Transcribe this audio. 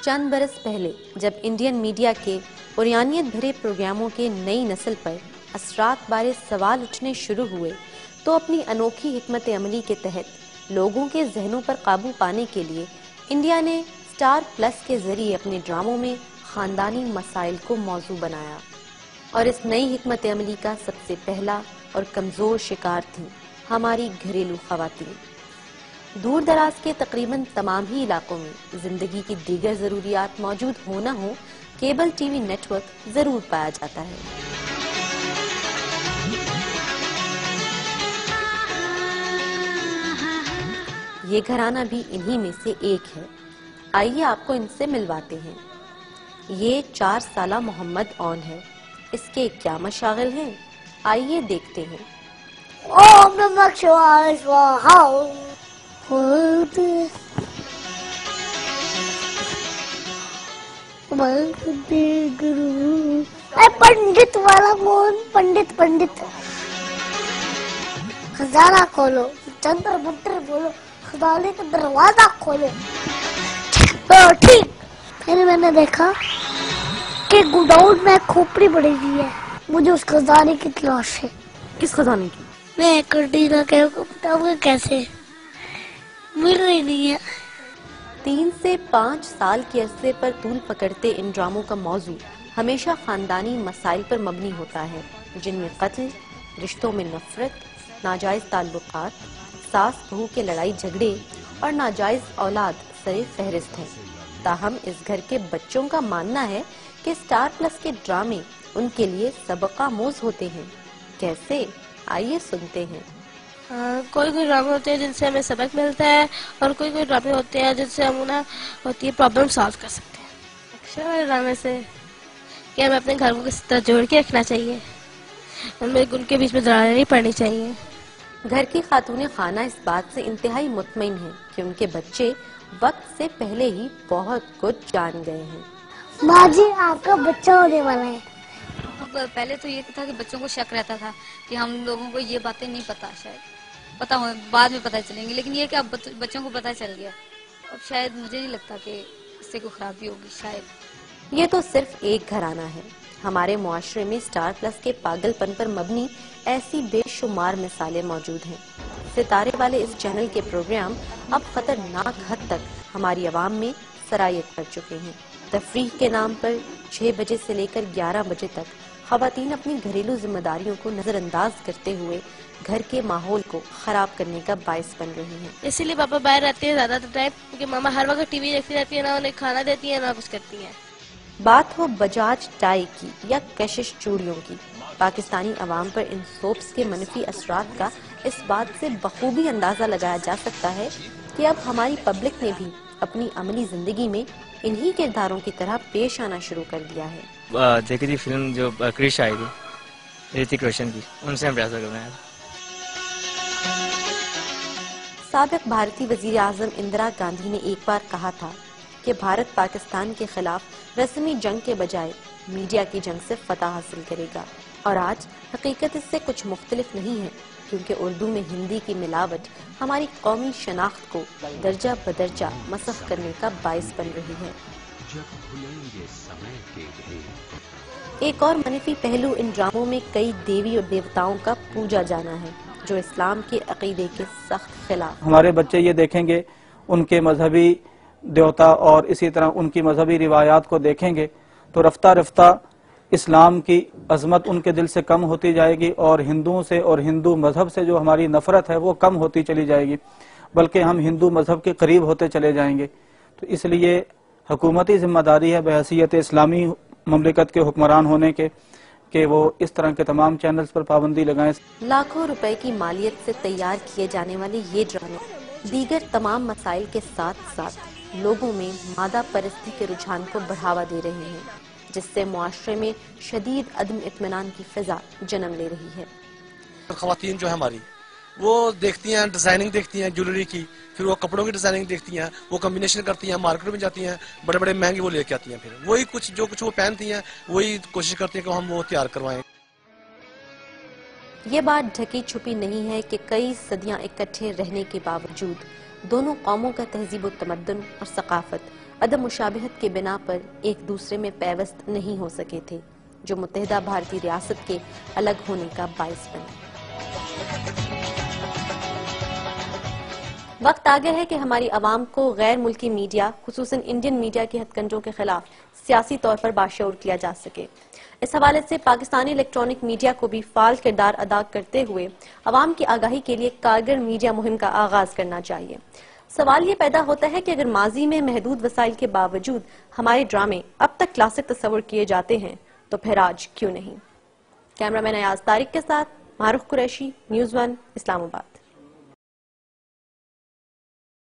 चंद बरस पहले जब इंडियन मीडिया के उरियानियत भरे प्रोग्रामों के नई नस्ल पर असरात बारे सवाल उठने शुरू हुए तो अपनी अनोखी हिकमत अमली के तहत लोगों के जहनों पर काबू पाने के लिए इंडिया ने स्टार प्लस के जरिए अपने ड्रामों में खानदानी मसाइल को मौजू बनाया। और इस नई हिकमत अमली का सबसे पहला और कमज़ोर शिकार थी हमारी घरेलू ख़वातीन। दूर दराज के तकरीबन तमाम ही इलाकों में जिंदगी की दीगर ज़रूरियात मौजूद हो न हो, केबल टीवी नेटवर्क ज़रूर पाया जाता है। ये घराना भी इन्हीं में से एक है। आइए आपको इनसे मिलवाते हैं। ये 4 साला मोहम्मद ऑन है। इसके क्या मशागिल हैं, आइए देखते हैं। ओम नमः शिवाय स्वाहा। पंडित वाला मोहन, पंडित खजाना खोलो, चंद्र मंत्र बोलो, खजाने का दरवाजा खोलो। तो ठीक। फिर मैंने देखा कि गोडाउन में खोपड़ी पड़ी हुई है। मुझे उस खजाने की तलाश है। किस खजाने की? मैं कंटीना के बताऊंगा कैसे, मिल रही नहीं है। 3 से 5 साल के अरसे पर तूल पकड़ते इन ड्रामों का मौजू हमेशा खानदानी मसाइल पर मबनी होता है, जिनमें कत्ल, रिश्तों में नफरत, नाजायज ताल्लुकात, सास बहू के लड़ाई झगड़े और नाजायज औलाद सरे फहरिस्त है। ताहम इस घर के बच्चों का मानना है कि स्टार प्लस के ड्रामे उनके लिए सबकामोज होते हैं। कैसे, आइए सुनते हैं। कोई ड्रामे होते हैं जिनसे हमें सबक मिलता है और कोई ड्रामे होते हैं जिनसे हम ना होती है प्रॉब्लम सॉल्व कर सकते हैं। अच्छा ड्रामे से कि हमें अपने घर को किस तरह जोड़ के रखना चाहिए, हमें उनके बीच में दरारें नहीं पड़नी चाहिए। घर की खातून खाना इस बात से इंतहाई मुतमईन है कि उनके बच्चे वक्त से पहले ही बहुत कुछ जान गए हैं। माँ जी, आपका बच्चा होने वाला है। पहले तो ये था कि बच्चों को शक रहता था कि हम लोगों को ये बातें नहीं पता, शायद पता हो बाद में पता चलेंगी, लेकिन ये कि अब बच्चों को पता चल गया। अब शायद मुझे नहीं लगता कि इससे कोई खराबी होगी। शायद ये तो सिर्फ एक घराना है। हमारे मुआशरे में स्टार प्लस के पागलपन पर मबनी ऐसी बेशुमार मिसालें मौजूद हैं। सितारे वाले इस चैनल के प्रोग्राम अब खतरनाक हद तक हमारी आवाम में सरायत कर चुके हैं। तफरीह के नाम पर 6 बजे से लेकर 11 बजे तक खवातीन अपनी घरेलू जिम्मेदारियों को नजरअंदाज करते हुए घर के माहौल को खराब करने का बायस बन रही हैं। इसीलिए पापा बाहर रहते हैं ज्यादातर टाइम, क्योंकि मामा हर वक्त टीवी देखती रहती है, ना उन्हें खाना देती है ना कुछ करती है। बात हो बजाज टाई की या कशिश चूड़ियों की, पाकिस्तानी अवाम पर इन सोप्स के मनफी असरात का इस बात से बखूबी अंदाजा लगाया जा सकता है कि अब हमारी पब्लिक ने भी अपनी अमली जिंदगी में इन्हीं किरदारों की तरह पेश आना शुरू कर दिया है। देखी थी फिल्म जो क्रिश आई थी ऋतिक रोशन की, उनसे हम ऐसा कर रहे हैं। साबिक भारतीय वजीर आजम इंदिरा गांधी ने एक बार कहा था कि भारत पाकिस्तान के खिलाफ रस्मी जंग के बजाय मीडिया की जंग से फतह हासिल करेगा। और आज हकीकत इससे कुछ मुख्तलिफ नहीं है, क्योंकि उर्दू में हिंदी की मिलावट हमारी कौमी शनाख्त को दर्जा बदर्जा मसख करने का बायस बन रही है। एक और मनफी पहलू इन ड्रामों में कई देवी और देवताओं का पूजा जाना है, जो इस्लाम के अकीदे के सख्त खिलाफ। हमारे बच्चे ये देखेंगे, उनके मजहबी देवता और इसी तरह उनकी मजहबी रिवायात को देखेंगे तो रफ्ता रफ्ता इस्लाम की अजमत उनके दिल से कम होती जाएगी और हिंदुओं से और हिंदू मजहब से जो हमारी नफरत है वो कम होती चली जाएगी, बल्कि हम हिंदू मजहब के करीब होते चले जाएंगे। तो इसलिए हुकूमती जिम्मेदारी है बहैसियत इस्लामी ममलिकत के हुक्मरान होने के कि वो इस तरह के तमाम चैनल्स पर पाबंदी लगाएं। लाखों रुपए की मालियत से तैयार किए जाने वाले ये ड्रामे दीगर तमाम मसाइल के साथ साथ लोगों में मादा परस्ती के रुझान को बढ़ावा दे रहे हैं, जिससे मुआशरे में शदीद अदम इत्मीनान की फिजा जन्म ले रही है। ख़वातीन जो है हमारी, वो देखती हैं, डिजाइनिंग देखती हैं ज्वेलरी की, फिर वो कपड़ों की डिजाइनिंग देखती हैं, वो कॉम्बिनेशन करती हैं, मार्केट में जाती हैं, बड़े बड़े महंगे वो लेके आती हैं, फिर वही कुछ जो कुछ वो पहनती हैं वही कोशिश करती हैं कि हम वो तैयार करवाएं। ये बात ढकी छुपी नहीं है कि कई सदियां इकट्ठे रहने के बावजूद دونوں قوموں کا تہذیب و تمدن اور ثقافت عدم مشابہت کے بنا پر ایک دوسرے میں پیوست نہیں ہو سکے تھے، جو متحدہ بھارتی ریاست کے الگ ہونے کا باعث بنے۔ وقت آ گیا ہے کہ ہماری عوام کو غیر ملکی میڈیا، خصوصاً انڈین میڈیا کے ہتھ کنڈوں کے خلاف سیاسی طور پر باشعور کیا جا سکے۔ اس حوالے سے پاکستانی الیکٹرانک میڈیا کو بھی فعال کردار ادا کرتے ہوئے عوام کی آگاہی کے لیے کارگر میڈیا مہم کا آغاز کرنا چاہیے۔ سوال یہ پیدا ہوتا ہے کہ اگر ماضی میں محدود وسائل کے باوجود ہمارے ڈرامے اب تک کلاسک تصور کیے جاتے ہیں تو پھر آج کیوں نہیں؟ کیمرہ مین ایاز طارق کے ساتھ معروف قریشی، نیوز 1، اسلام آباد۔